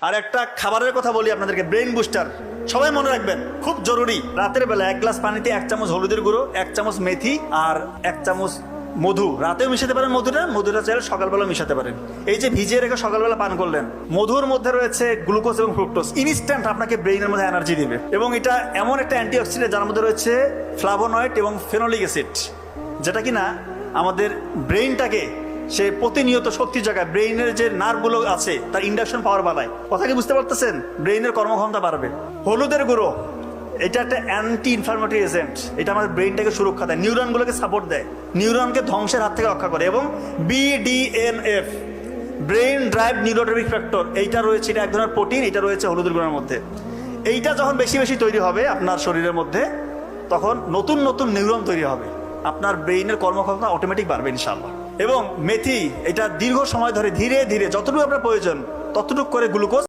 আর একটা খাবারের কথা বলি আপনাদেরকে, ব্রেইন বুস্টার। সবাই মনে রাখবেন, খুব জরুরি। রাতের বেলা 1 গ্লাস পানিতে 1 চামচ হলুদের গুঁড়ো, 1 চামচ মেথি আর 1 চামচ মধু। রাতেও মিশাতে পারেন মধুটা চাইলে সকালবেলা মিশাতে পারেন। এই যে ভিজিয়ে রেখে সকালবেলা পান করলেন, মধুর মধ্যে রয়েছে গ্লুকোজ এবং ফ্রুক্টোজ, ইনস্ট্যান্ট আপনাকে ব্রেইনের মধ্যে এনার্জি দিবে। এবং এটা এমন একটা অ্যান্টিঅক্সিডেন্ট যার মধ্যে রয়েছে ফ্লাভোনয়েড এবং ফেনোলিক অ্যাসিড, যেটা কিনা আমাদের ব্রেইনটাকে সে প্রতিনিয়ত শক্তি জায়গায়, ব্রেইনের যে নার্ভগুলো আছে তার ইন্ডাকশন পাওয়ার বাড়ায়। কথা কি বুঝতে পারতেছেন? ব্রেইনের কর্মক্ষমতা বাড়বে। হলুদের গুঁড়ো, এটা একটা অ্যান্টি ইনফ্লামেটরি এজেন্ট, এটা আমাদের ব্রেইনটাকে সুরক্ষা দেয়, নিউরনগুলোকে সাপোর্ট দেয়, নিউরনকে ধ্বংসের হাত থেকে রক্ষা করে। এবং BDNF, brain drive neurotrophic factor, এইটা রয়েছে, এটা এক ধরনের প্রোটিন, এটা রয়েছে হলুদের গুঁড়োর মধ্যে। এইটা যখন বেশি বেশি তৈরি হবে আপনার শরীরের মধ্যে, তখন নতুন নতুন নিউরন তৈরি হবে, আপনার ব্রেইনের কর্মক্ষমতা অটোমেটিক বাড়বে ইনশাআল্লাহ। এবং মেথি, এটা দীর্ঘ সময় ধরে ধীরে ধীরে যতটুকু আপনার প্রয়োজন ততটুকু করে গ্লুকোজ